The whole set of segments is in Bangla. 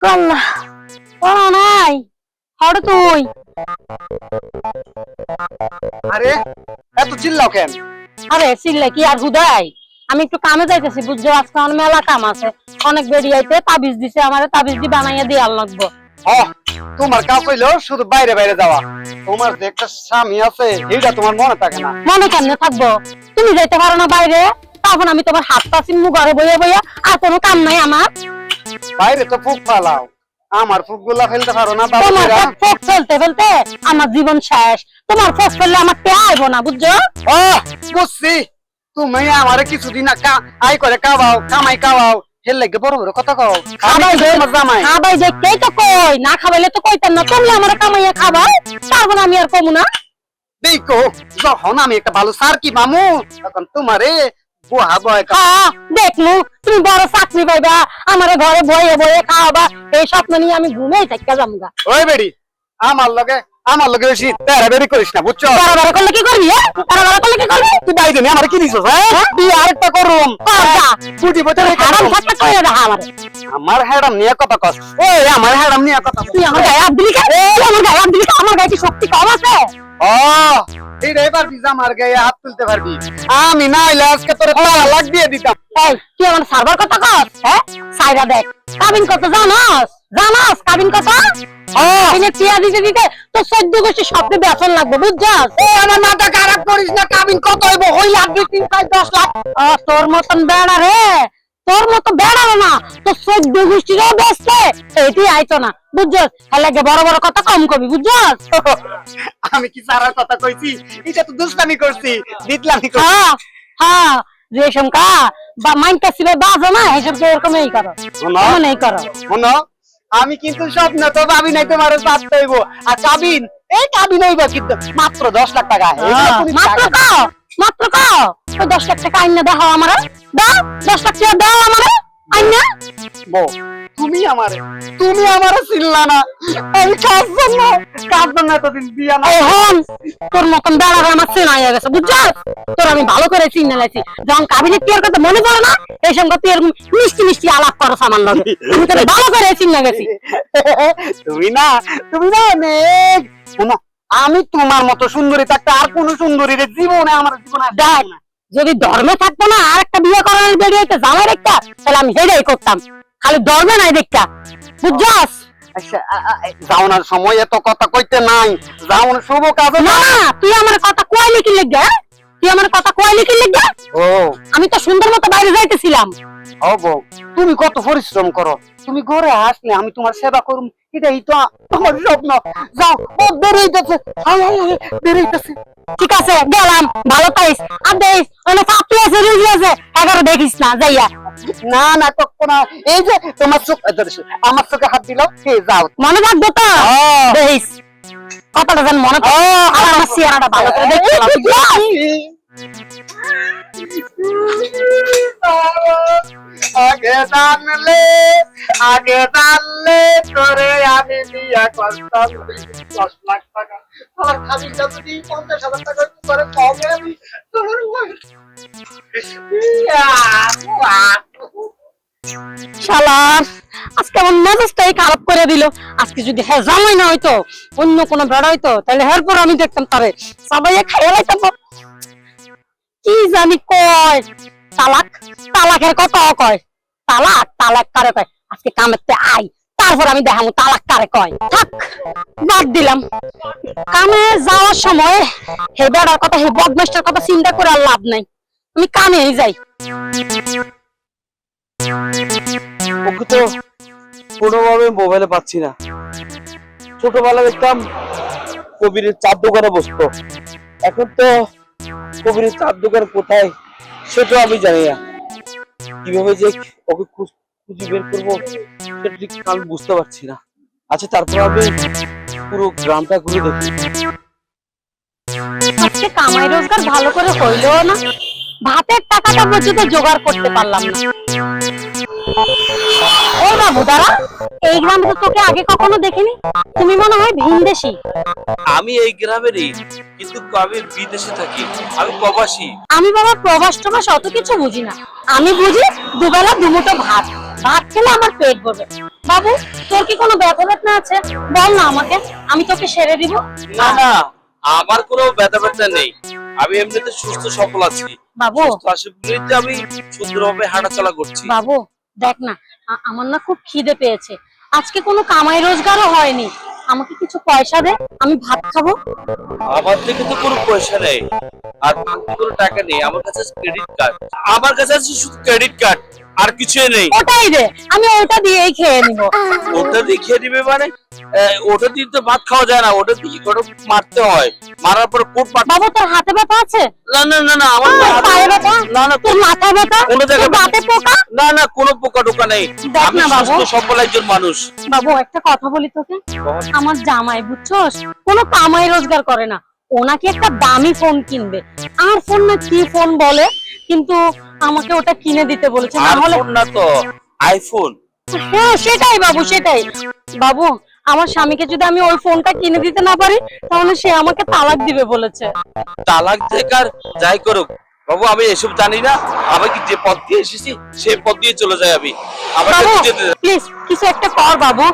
আল্লাহ পড়া নাই হড় তুই। আরে এত চিল্লাও কেন? আরে চিল্লা কি আর হুদাই, আমি একটু কামে যাইতেছি বুঝছো, আজকে আমার মেলা কাম আছে। অনেক বেরিয়াইতে তাবিজ দিছে, আমার তাবিজ দি বানাইয়া দিয়ে লাগবো। তোমার কাজ হইলো শুধু বাইরে বাইরে যাওয়া। তোমার যে একটা স্বামী আছে এইটা তোমার মনে থাকে না। মনে কেমনে থাকবো, তুমি যাইতে পারো না বাইরে, তখন আমি তোমার হাত পা চিম্মু ঘরে বইয়া বইয়া, আর কোনো কাম নাই আমার। বাইরে তো ফুক ফালাও, আমার ফুক গুলা ফেলতে পারো না? তোমার ফোক ফেলতে ফেলতে আমার জীবন শেষ, তোমার ফোক ফেললে আমার তে আইবো না বুঝছো। বুঝছি, তুমি আমারে কিছুদিন আই করে কাবাও, কামাই কাবাও, হেল লাগে বড় বড় কথা কও। খাবাই দেখতেই তো কই, না খাবাইলে তো কইতেন না, তুমি আমার কামাইয়া খাবাও, তারপর আমি আর কমু না। দেখো যখন আমি একটা ভালো সার কি মামু, তখন তোমারে বুহা বয় দেখলু তুমি বড় চাকরি পাইবা, আমার ঘরে বয়ে বয়ে খাওয়াবা, এই স্বপ্ন নিয়ে আমি ঘুমেই থাকা যামগা। ওই বেড়ি আমার লগে বেশি তেরাবেরি করিস না বুঝছো? তাড়াতাড়ি করলে কি করবি? তাড়াতাড়ি করলে কি করবি? তুই বাইরে নি আমার কি দিছস? হ্যাঁ তুই আরেকটা করুম পুটি বছরে হারাম কথা কই না আমার। আমার হেডাম নিয়ে কথা কস। ওই আমার হেডাম নিয়ে কথা তুই আমার গায়ে হাত দিলি কেন? আমার গায়ে হাত দিলি কেন? আমার গায়ে কি শক্তি কম আছে? এই রে পারবি আমার গায়ে হাত তুলতে পারবি? আমি না হইলে আজকে তোর তালাক দিয়ে দিতাম। এই তুই আমার সার্ভার কথা কস? হ্যাঁ সাইরা দেখ কাবিন কত জানাস? জানাস কাবিন কত? এনে টিয়া দিতে দিতে তো 14 গোষ্ঠী স্বপ্নে বেতন লাগবে বুঝছস? আমার মাথা খারাপ করিস না, কাবিন কত হইব? হই লাখ 2 3 4 10 লাখ। তোর মতন বেড়া রে, তোর মতো বেড়া না তো 14 গোষ্ঠীরও বেচতে এইটি আইতো না বুঝছস। লাগে বড় বড় কথা কম কবি বুঝছস। আমি কি সারার কথা কইছি? এটা তো দুষ্টামি করছি, দিতলামি করছি। হ্যাঁ হ্যাঁ রেশম কা বা মাইন্ডটা ছিল বাজো না, এসব তো এরকমই করো, এমনই করো। শোনো, আমি কিন্তু স্বপ্ন তো ভাবি নাই তোমার সাথ হইব। আর কাবিন, এই কাবিন হইব কিন্তু মাত্র 10 লাখ টাকা। মাত্র কও, মাত্র কও, ওই 10 লাখ টাকা আইনা দাও আমারে, দাও 10 লাখ টাকা দাও আমারে আইনা। বউ তুমি আমারে চিনলা না, আমি কাজ জন্য এতদিন বিয়া না। এখন তোর মতন বেড়া আমার চেনা হয়ে গেছে বুঝছস। তোর আমি ভালো করে চিনে লাইছি, যখন কাবিনের টিয়ার কথা মনে পড়ে না, এই সঙ্গে তুই এরকম মিষ্টি মিষ্টি আলাপ করো আমার লগে, আমি তোর ভালো করে চিনে গেছি। তুমি না অনেক। শোনো, আমি তোমার মতো সুন্দরী থাকতে আর কোন সুন্দরীর জীবনে আমার জীবনে দেখ যদি ধর্মে থাকতো না আর একটা বিয়ে করার বেরিয়েছে জামাই একটা, তাহলে আমি হেডাই করতাম, খালি ধর্মে নাই দেখা বুঝছস। যাওনার সময় এত কথা কইতে নাই, যাওন শুভ কাজ না তুই আমার কথা কইলি কি লাগা? তুই আমার কথা কইলি কি লাগা? ও আমি তো সুন্দর মতো বাইরে যাইতেছিলাম। ও বউ তুমি কত পরিশ্রম করো, তুমি ঘরে আসলে আমি তোমার সেবা করুম, এটাই তো আমার স্বপ্ন। যাও ও বেরোইতেছে, বেরোইতেছে। ঠিক আছে গেলাম, ভালো পাইস। আর দেখ অনেক পাপড়ি আছে রুজি আছে, 11 দেখিস না যাইয়া। না না কখনো, এই যে তোমার চোখ আমার চোখে হাত দিল, কে যাও মনে রাখবো তো দেখিস কথাটা যেন মনে থাকে, আর আমার চেহারাটা ভালো করে দেখছিলাম। আগে জানলে তোরে আমি বিয়া করতাম 10 লাখ টাকা। আমার খাবিটা যদি 50,000 টাকা করে কমে আমি শালার আজকে আমার মেজাজটাই খারাপ করে দিল। আজকে যদি হ্যাঁ জামাই না হইতো, অন্য কোনো বেড়া হইতো, তাহলে এরপর আমি দেখতাম তারে সবাই খাইয়ে লাইতাম। কি জানি কয় তালাক, তালাকের কথা কয়, তালাক তালাক কারে কয়? আজকে কামেতে আই, তারপর আমি দেখামু তালাক কারে কয়। থাক বাদ দিলাম, কামে যাওয়ার সময় হে বেড়ার কথা, হে বদমাস্টার কথা চিন্তা করে আর লাভ নাই, আমি কামেই যাই। ওকে তো কোনোভাবে মোবাইলে পাচ্ছি না। ছোটবেলা দেখতাম কবিরের চার দোকানে বসতো, এখন তো কবিরের চার দোকান কোথায় সেটা আমি জানি না। কিভাবে যে ওকে খুঁজে বের করবো সেটা ঠিক আমি বুঝতে পারছি না। আচ্ছা তারপর আমি পুরো গ্রামটা ঘুরে দেখি। আজকে কামাই রোজগার ভালো করে হইলো না, ভাতের টাকাটা পর্যন্ত জোগাড় করতে পারলাম না। ও বাবু দাঁড়া, এই গ্রামে তো তোকে আগে কখনো দেখিনি, তুমি মনে হয় ভিনদেশী। আমি এই গ্রামেরই, কিন্তু আমি বিদেশে থাকি, আমি প্রবাসী। আমি বাবা প্রবাস টবাস অত কিছু বুঝি না, আমি বুঝি দুবেলা দুমুঠো ভাত, ভাত খেলে আমার পেট ভরবে। বাবু তোর কি কোনো ব্যথা বেদনা আছে, বল না আমাকে, আমি তোকে সেরে দিব। না না, আমার কোনো ব্যথা ব্যথা নেই, আমি এমনিতে সুস্থ সবল আছি। বাবু সুস্থ আছি বলেই তো আমি সুন্দরভাবে হাঁটাচলা করছি। বাবু দেখ না, আমার না খুব খিদে পেয়েছে, আজকে কোনো কামাই রোজগারও হয়নি, আমাকে কিছু পয়সা দে, আমি ভাত খাবো। আমার থেকে তো কোনো পয়সা নেই, আর কোনো টাকা নেই, আমার কাছে ক্রেডিট কার্ড, আমার কাছে আছে শুধু ক্রেডিট কার্ড, আর কিছুই নেই। ওটাই দে, আমি ওটা দিয়েই খেয়ে নিব। ওটা দিয়ে খেয়ে দিবে মানে? ওটা দিয়ে তো ভাত খাওয়া যায় না, ওটা দিয়ে ওটা মারতে হয়, মারার পর কোট পাট। বাবু তোর হাতে ব্যথা আছে? না না না না, আমার তোর পায়ে ব্যথা? না না, তোর মাথায় ব্যথা? কোনো জায়গায় তোর দাঁতে পোকা? না না, কোনো পোকা টোকা নেই, দেখ আমি না বাবু। সুস্থ সবল একজন মানুষ। বাবু একটা কথা বলি তোকে, আমার জামাই বুঝছস কোনো কামাই রোজগার করে না, ওনাকে একটা দামি ফোন কিনবে, আর ফোন না কি ফোন বলে, কিন্তু আমাকে ওটা কিনে দিতে বলেছে, না হলে আইফোন না তো, আইফোন। হ্যাঁ সেটাই বাবু সেটাই। বাবু আমার স্বামীকে যদি আমি ওই ফোনটা কিনে দিতে না পারি, তাহলে সে আমাকে তালাক দিবে বলেছে। তালাক থেকে আর যাই করুক বাবু, আমি এসব জানি না, আমি কি যে পথ দিয়ে এসেছি সেই পথ দিয়ে চলে যাই আমি, আমার বাবু কাছে যেতে প্লিজ কিছু একটা কর বাবু।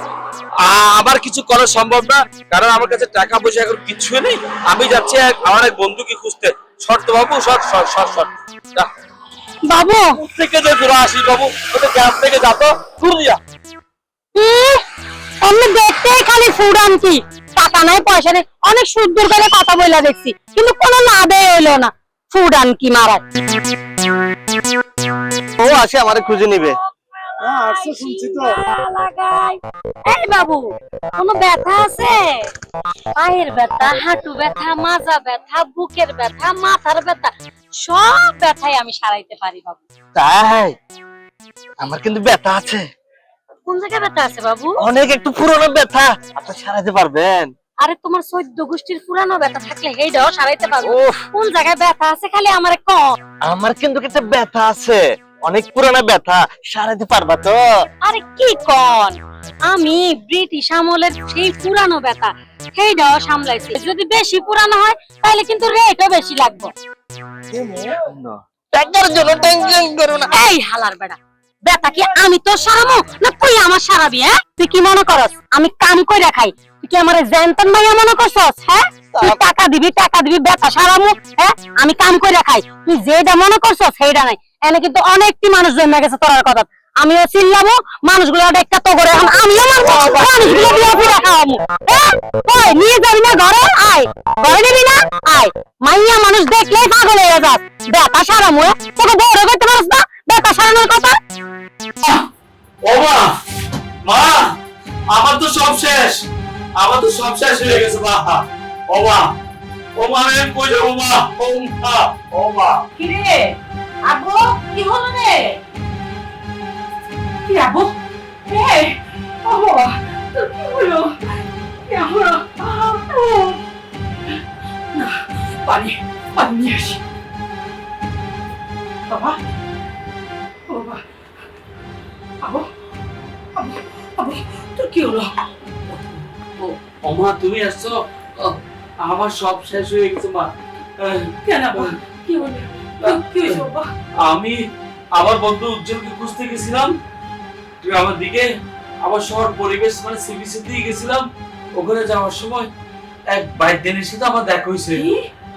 আমার কিছু করা সম্ভব না, কারণ আমার কাছে টাকা পয়সা এখন কিছু নেই। আমি যাচ্ছি আমার এক বন্ধুকে খুঁজতে। শর্ত বাবু, শর্ট শর্ট শর্ট শর্ট বাবু থেকে যে ঘুরে আসি বাবু, ওটা গ্রাম থেকে যাতো ঘুরিয়া। আমি দেখতেই খালি ফুরান কি, টাকা নাই পয়সা নেই, অনেক সুন্দর করে কথা বলে দেখছি, কিন্তু কোনো লাভে এলো না, ফুরান কি মারা। ও আসে আমারে খুঁজে নিবে। আসছে শুনছি তো। এই বাবু কোনো ব্যথা আছে? পায়ের ব্যথা, হাঁটু ব্যথা, মাজা ব্যথা, বুকের ব্যথা, মাথার ব্যথা, সব ব্যথাই আমি সারাইতে পারি বাবু। তাই আমার কিন্তু ব্যথা আছে, কোন জায়গায় ব্যথা আছে বাবু? অনেক একটু পুরনো ব্যথা, আপনি সারাতে পারবেন? আরে তোমার 14 গোষ্ঠীর পুরানো ব্যথা থাকলে এইটাও সারাইতে পারবো। উফ, কোন জায়গায় ব্যথা আছে খালি আমারে কও। আমার কিন্তু একটা ব্যথা আছে, অনেক পুরনো ব্যথা, সারাতে পারবা তো? আরে কি কন, আমি ব্রিটিশ আমলের সেই পুরানো ব্যথা সেইটাও সামলাইছি, যদি বেশি পুরানো হয় তাহলে কিন্তু রেটও বেশি লাগবে। টাকার জন্য টেনশন করো না। এই হালার বেড়া, ব্যথা কি আমি তো সারামু না তুই আমার সারাবি? হ্যাঁ তুই কি মনে করস আমি কাম কইরা খাই? তুই কি আমার জ্যানতন মাইয়া মনে করছস? হ্যাঁ তুই টাকা দিবি ব্যথা সারামু, হ্যাঁ আমি কাম কইরা খাই, তুই যেটা মনে করছস সেইটা নাই। এনে কিন্তু অনেকটি মানুষ জন্মে গেছে তোর কথা, আমিও চিল্লাবো, মানুষগুলো একটা তো করে আমিও মারবো, মানুষগুলো দিয়ে পুরা খাওয়াবো। হ্যাঁ ওই নিয়ে যাবি না ঘরে? আয় ঘরে নিবি না? আয়, মাইয়া মানুষ দেখলেই পাগল হয়ে যাস, ব্যথা সারামু, তোকে দৌড়ে করতে পারস না ব্যথা সারানোর কথা? ও মা, মা, আমার তো সব শেষ, আমার তো সব শেষ হয়ে গেছে মা। ও মা, ও মা, আমি কই যাবো মা? ও মা, ও মা। কিরে আবু, কি হলো রে? কি আবু? এই আবু তোর কি হলো? কি আবু? না, পানি পানি নিয়ে আসি। বাবা, বাবা, আবু, আবু, আবু তোর কি হলো? ও মা, তুমি আসছো? আমার সব শেষ হয়ে গেছে মা। কেন আবু কি হলো? কি হয়েছে বাবা? আমি আমার বন্ধু উজ্জ্বলকে খুঁজতে গেছিলাম আমার দিকে, আমার শহর পরিবেশ মানে সিবিসি দিয়ে গেছিলাম, ওখানে যাওয়ার সময় এক বাইদের সাথে আমার দেখা হয়েছে।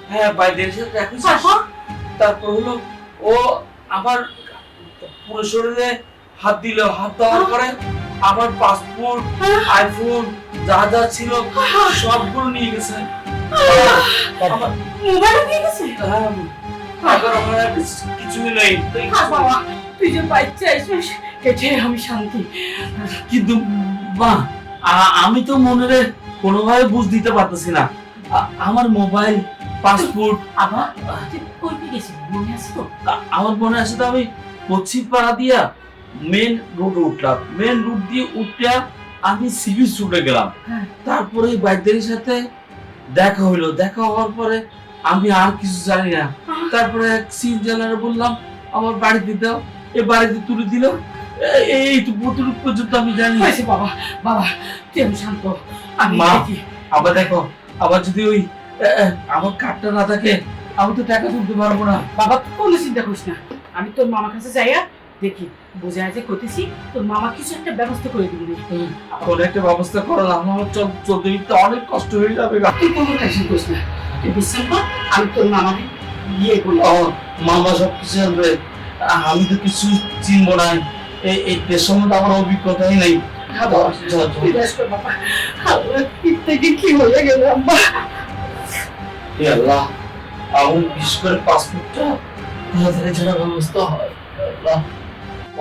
হ্যাঁ বাইদের সাথে দেখা হয়েছে। তারপর হলো ও আমার পুরো শরীরে হাত দিল, হাত দেওয়ার পরে আমার পাসপোর্ট, আইফোন যা যা ছিল সবগুলো নিয়ে গেছে। আমার মোবাইল নিয়ে গেছে? হ্যাঁ, এখন আমার আর কিছুই নেই। বাবা তুই যে বাচ্চা আইছিস এটাই আমি শান্তি। কিন্তু মা, আমি তো মনে কোনোভাবে বুঝ দিতে পারতেছি না, আমার মোবাইল, পাসপোর্ট। আবার তুই কই গেছিস মনে আছে তো? আমার মনে আছে তো, আমি পশ্চিম পাড়া দিয়া মেন রোডে উঠলাম, মেন রোড দিয়ে উঠে আমি সিবিস রোডে গেলাম। তারপরে বাইদের সাথে দেখা হইলো, দেখা হওয়ার পরে আমি আর কিছু জানি না। তারপরে এক সিনজালারে বললাম আমার বাড়িতে দাও, এ বাড়িতে তুলে দিল। এই তো কতটুকু পর্যন্ত আমি জানি। হয়েছে বাবা, বাবা তুই আমি শান্ত, আমি মা। দেখি। আবার দেখো, আবার যদি ওই আমার কার্ডটা না থাকে আমি তো টাকা তুলতে পারবো না। বাবা তুই কোনো চিন্তা করিস না, আমি তোর মামার কাছে যাইয়া দেখি, বুঝে যে কইতেছি তোর মামা কিছু একটা ব্যবস্থা করে দিবি। কোন একটা ব্যবস্থা করলাম, আমার চলতে তো অনেক কষ্ট হয়ে যাবে। তুই কোনো টেনশন করিস না, তুই বিশ্রাম কর, আমি তোর মামাকে গিয়ে বলি। মামা সব কিছু জানবে, আমি তো কিছু চিনবো না। এই দেশ সম্বন্ধে আমার অভিজ্ঞতাই নেই। তুই রেস্ট কর বাবা। আল্লাহ, কি থেকে কি হয়ে গেল আম্মা। হে আল্লাহ, আমার বিশেষ করে পাসপোর্টটা তাড়াতাড়ি ছাড়া ব্যবস্থা হয়। আল্লাহ,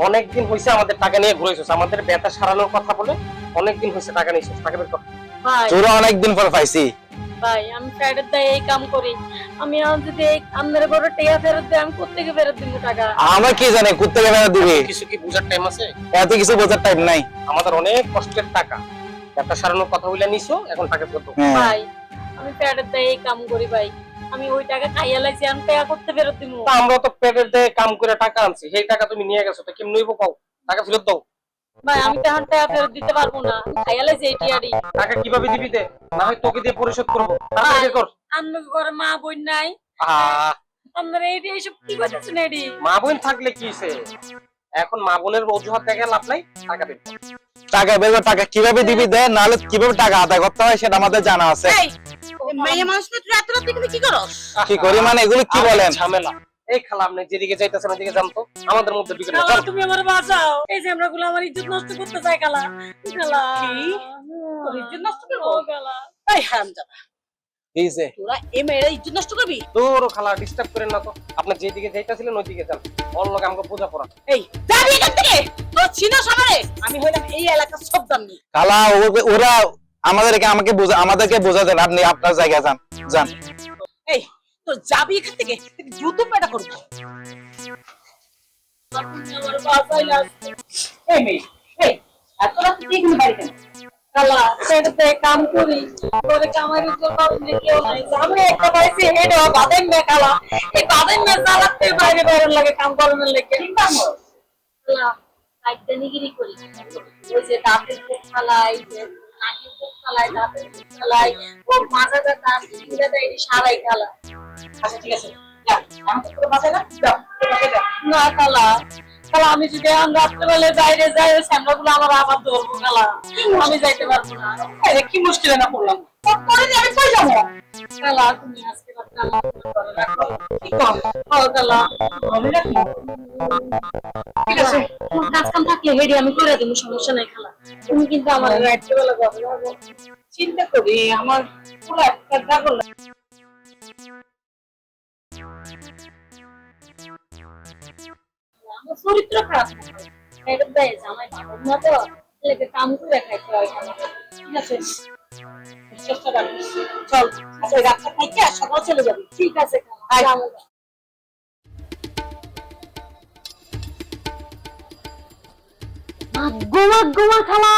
অনেকদিন হয়েছে আমাদের টাকা নিয়ে ঘুরেছিস, আমাদের ব্যথা সারানোর কথা বলে অনেকদিন হয়েছে টাকা নিয়েছিস, টাকা বের কর। ভাই তোরা অনেকদিন পর পাইছি। ভাই আমি ফ্যাটের দায়ে এই কাম করি, আমি আর যদি এই আপনার বড় টেয়া ফেরত দেয় আমি কোত্থেকে ফেরত দিব টাকা? আমার কি জানে কোত্থেকে বেড়া দিবে, কিছু কি বুঝার টাইম আছে? এত কিছু বোঝার টাইম নাই। আমাদের অনেক কষ্টের টাকা, ব্যথা সারানোর কথা বলে নিছো, এখন টাকা ফেরত দাও। ভাই আমি ফ্যাটের দায়ে এই কাম করি ভাই, আমি ওই টাকা খাইয়া লাইছি, আমি টাকা করতে ফেরত দিব? তা আমরা তো পেটের দিয়ে কাম করে টাকা আনছি, সেই টাকা তুমি নিয়ে গেছো, তো কেমন হইব কও? টাকা ফেরত দাও। ভাই আমি তখন টাকা ফেরত দিতে পারবো না, আমি খাইয়া লাইছি এই টিয়ারি। টাকা কিভাবে দিবি দে, না হয় তোকে দিয়ে পরিশোধ করবো, টাকা বের কর। আপনার ঘরে মা বোন নাই, আহ, আপনার এইটি এইসব কি করতেছেন এডি? মা বোন থাকলে কি হইছে? এখন মা বোনের অজুহাত দেখে লাভ নাই, টাকা বের কর। টাকা বের কর, টাকা কিভাবে দিবি দে, নাহলে কিভাবে টাকা আদায় করতে হয় সেটা আমাদের জানা আছে। মেয়ে মানুষ না তুই এত রাতে কিন্তু কি করস? কি করি মানে এগুলো কি বলেন? ঝামেলা। এই খালা, আপনি যেদিকে যাইতেছেন ওইদিকে যান তো, আমাদের মধ্যে বিকেল খালা তুমি আমার বাঁচাও, এই যে আমরা গুলো আমার ইজ্জত নষ্ট করতে চাই খালা। খালা কি? তোর ইজ্জত নষ্ট করবো? ও খালা এই হারামজাদা, কিছে তোরা এই মেয়েরা ইজ্জত নষ্ট করবি? তোর খালা ডিস্টার্ব করেন না তো, আপনি যেদিকে যাইতেছিলেন ওইদিকে যান, ওর লগে আমাকে বোঝা পড়া। এই যাবি এখান থেকে, তোর চিনো সামনে আমি হইলাম এই এলাকার সব দামি। খালা ওরা আমাকে আমাদেরকে বোঝা দেন, আপনি আপনার জায়গায় যান যান। এই তোর যাবি এখান থেকে, জুতো পেটা করবো। তুমি আমার বাঁচাইলা। এই মেয়ে, এই এত রাতে তুই এখানে বাড়ি কেন? খালা সেটাতে কাম করি, পরে কামাই উদ্যোগ পাবনি কেউ নাই, আমি একটা পাইছি হেড বাদেন মে খালা, এই বাদেন মে চালাতে বাইরে বাইরে লাগে কাম করানোর লেগে। কি কাম কর? খালা কাইদানিগিরি করি, ওই যে দাঁতের পোক খালাই, যে নাকের পোক খালাই, দাঁতের পোক খালাই, ও মাথা ব্যথা সিঙ্গা দেয় সারাই খালা। আচ্ছা ঠিক আছে, যা আমি তো তোর বাসায় না, যাও তোর বাসায় যা। না খালা, খালা আমি যদি এখন রাত্রেবেলা বাইরে যাই ওই স্যামরাগুলো আমার আবার ধরবো খালা, আমি যাইতে পারবো না। এই কি মুশকিলে না পড়লাম, পরে আমি কই যাবো? খালা তুমি আজকে রাত আমার করে রাখো। কি কর? ও খালা আমি রাখি। ঠিক আছে, তোমার কাজ কাম থাকলে হেডি আমি করে দেবো, সমস্যা নাই খালা, তুমি কিন্তু আমার রাত্রেবেলা যাবে না। চিন্তা করি আমার পুরো একটা দাগল। আমার চরিত্র খারাপ না, এরকম দেয় জামাই ভালো না তো, লেগে কাম করে খাইতে হয় খালা। ঠিক আছে, চেষ্টা করিস। চল আচ্ছা রাতটা খাইতে আর সকাল চলে যাবি। ঠিক আছে খালা, যাবো। গোমা গোমা খালা,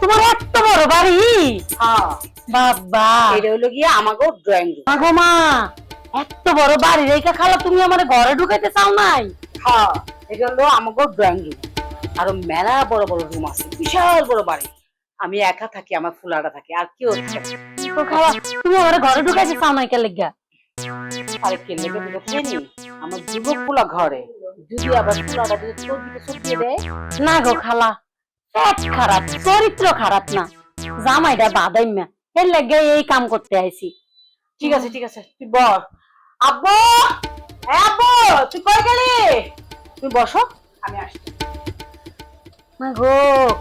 তোমার এত বড় বাড়ি? হ্যাঁ, বাবা এটা হলো গিয়ে আমাগো ড্রয়িং রুম। গোমা এত বড় বাড়ি রেখা খালা তুমি আমার ঘরে ঢুকাইতে চাও নাই? হ্যাঁ, এটা হলো আমাগো ড্রয়িং রুম। আরো মেলা বড় বড় রুম আছে, বিশাল বড় বাড়ি। আমি একা থাকি, আমার ফুলাটা থাকে, আর কেউ থাকে না। তো খালা তুমি আমার ঘরে ঢুকাইতে চাও নাই কে লেগা? আরে কে লেগে দিলে চিনি, আমার যুবক ফুলা ঘরে, যদি আবার ফুলাটা যদি তোর দিকে সরিয়ে দেয়। না গো খালা, পেট খারাপ, চরিত্র খারাপ না, জামাইটা বাদাই না, এর লেগে এই কাম করতে আইছি। ঠিক আছে ঠিক আছে, তুই বল। আব্বু, হ্যাঁ আব্বু, তুই কই গেলি? তুই বসো, আমি আসছি। মা গো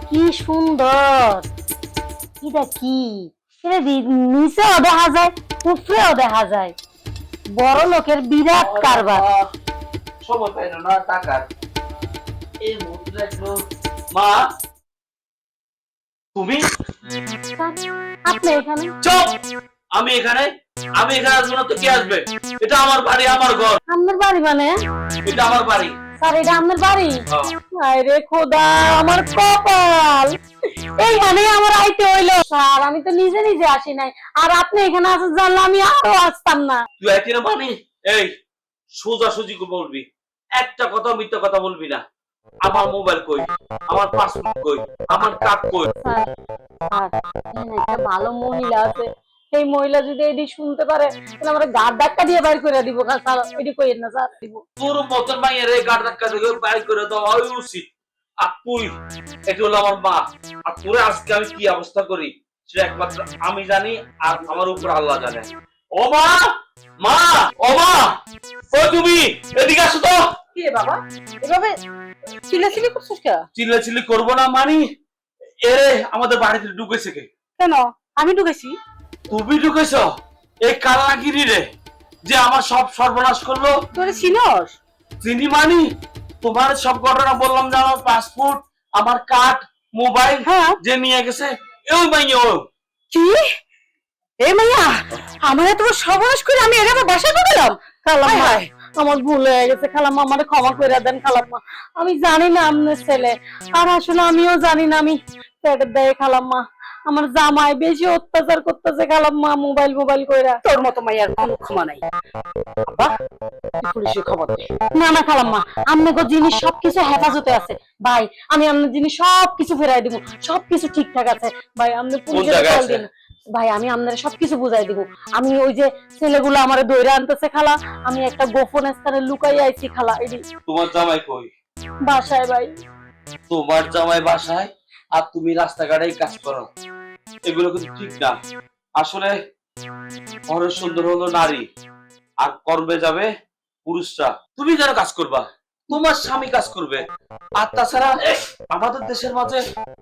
কি সুন্দর, এটা কি? এটা নিচেও দেখা যায়, উপরেও দেখা যায়, বড় লোকের বিরাট কারবার। সময় পাইল না টাকার, এই মুদ্রা একটু। মা তুমি আপনি এখানে? চুপ! আমি এখানে আসবো না তো কে আসবে? এটা আমার বাড়ি, আমার ঘর, আপনার বাড়ি মানে? এটা আমার বাড়ি। স্যার এটা আপনার বাড়ি? হ্যাঁ। আরে খোদা, আমার কপাল, এইখানে আমার আইতে হইলো। স্যার আমি তো নিজে নিজে আসি নাই, আর আপনি এখানে আসেন জানলে আমি আরো আসতাম না। তুই একই না মানি, এই সোজা সুজি বলবি, একটা কথা মিথ্যা কথা বলবি না। আমার মোবাইল কই, আমার পাসপোর্ট কই, আমার কার্ড কই? স্যার স্যার এখানে একটা ভালো মহিলা আছে, এই মহিলা যদি এটি শুনতে পারে তাহলে আমরা গাড় ধাক্কা দিয়ে বাইর করে দিব। স্যার এটি কইেন না স্যার, দিব। তোর মতন মাইয়ের এই গাড় ধাক্কা দিয়ে বাইর করে দেওয়া উচিত। আর তুই, এটা হলো আমার মা, আর তোরে আজকে আমি কি অবস্থা করি সেটা একমাত্র আমি জানি, আর আমার উপর আল্লাহ জানে। ও মা, মা, ও মা, ও তুমি এদিকে আসো তো। কি রে বাবা, এভাবে চিল্লাচিল্লি করছিস কে? চিল্লাচিল্লি করবো না মানি, এরে আমাদের বাড়িতে ঢুকেছে কে? কেন? আমি ঢুকেছি? তুমি ঢুকেছ? এই কালাগিরি রে, যে আমার সব সর্বনাশ করলো। তোরে চিনস? চিনি মানি, তোমার সব ঘটনা বললাম যে আমার পাসপোর্ট, আমার কার্ড, মোবাইল হ্যাঁ। যে নিয়ে গেছে ওই মাইয়া। ও কি? এ মাইয়া আমার এত বড় সর্বনাশ করে আমি এর আমার বাসায় ঢুকলাম? খালাম্মা আমার ভুল হয়ে গেছে, খালাম্মা আমারে ক্ষমা করে দেন খালাম্মা। আমি জানি না আপনার ছেলে, আর আসলে আমিও জানি না আমি পেটের দেয় খালাম্মা। আমার জামাই বেশি অত্যাচার করতেছে খালাম্মা, মোবাইল মোবাইল কইরা। তোর মতো মাইয়ার কোনো ক্ষমা নাই। বাবা তুই পুলিশে খবর দে। না না খালাম্মা, আপনাকে জিনিস সবকিছু হেফাজতে আছে ভাই। আমি আপনার জিনিস সবকিছু ফেরাই দিব, সবকিছু ঠিকঠাক আছে ভাই। আপনি পুলিশে জায়গায় কল আছে? দিন ভাই, আমি আপনার সবকিছু বুঝাই দিব। আমি ওই যে ছেলেগুলো আমারে দৌড়ে আনতেছে খালা, আমি একটা গোপন স্থানে লুকাই আইছি খালা। এটি তোমার জামাই কই? বাসায় ভাই। তোমার জামাই বাসায় আর তুমি রাস্তাঘাটেই কাজ করো, এগুলো কিন্তু ঠিক না। আসলে অনেক সুন্দর হলো নারী, আর কর্মে যাবে পুরুষরা। তুমি কেন কাজ করবা? তোমার স্বামী কাজ করবে। আর তাছাড়া আমাদের দেশের মাঝে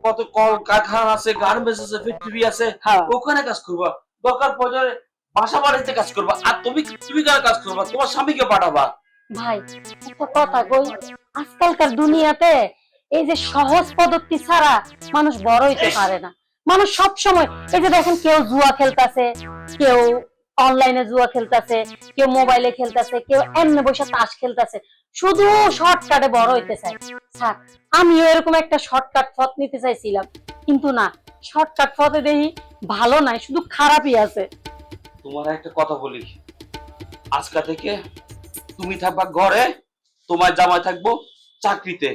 কত কল কারখানা আছে, গার্মেন্টস আছে, ফ্যাক্টরি আছে, হ্যাঁ। ওখানে কাজ করবা। দরকার পর্যায়ে বাসা বাড়িতে কাজ করবা। আর তুমি তুমি কেন কাজ করবা? তোমার স্বামীকে পাঠাবা। ভাই একটা কথা কই, আজকালকার দুনিয়াতে এই যে সহজ পদ্ধতি ছাড়া মানুষ বড় হইতে পারে না। মানুষ সব সময় এই যে দেখেন, কেউ জুয়া খেলতেছে, কেউ অনলাইনে জুয়া খেলতেছে, কেউ মোবাইলে খেলতেছে, কেউ এমনি বসে তাস খেলতেছে, শুধু শর্টকাটে বড় হইতে চায়। স্যার আমিও এরকম একটা শর্টকাট পথ নিতে চাইছিলাম, কিন্তু না, শর্টকাট পথে দেখি ভালো নাই, শুধু খারাপই আছে। তোমার একটা কথা বলি, আজকা থেকে তুমি থাকবা ঘরে, তোমার জামাই থাকবো চাকরিতে।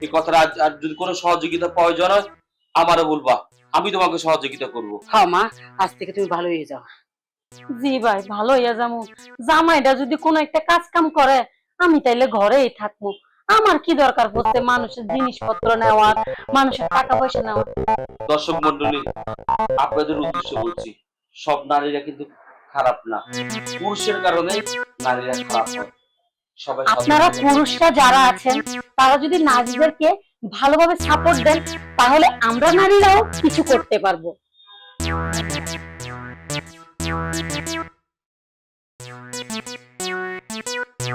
এই কথাটা আর যদি কোনো সহযোগিতা প্রয়োজন হয় আমারে বলবা, আমি তোমাকে সহযোগিতা করব। হ্যাঁ মা, আজ থেকে তুমি ভালো হয়ে যাও। জি ভাই, ভালো হইয়া যাবো। জামাইটা যদি কোনো একটা কাজ কাম করে, আমি তাইলে ঘরেই থাকবো। আমার কি দরকার পড়ছে মানুষের জিনিসপত্র নেওয়ার, মানুষের টাকা পয়সা নেওয়ার। দর্শক মন্ডলী, আপনাদের উদ্দেশ্য বলছি, সব নারীরা কিন্তু খারাপ না, পুরুষের কারণে নারীরা খারাপ হয়। সবাই আপনারা পুরুষরা যারা আছেন, তারা যদি নারীদেরকে ভালোভাবে সাপোর্ট দেন, তাহলে আমরা নারীরাও কিছু করতে পারবো।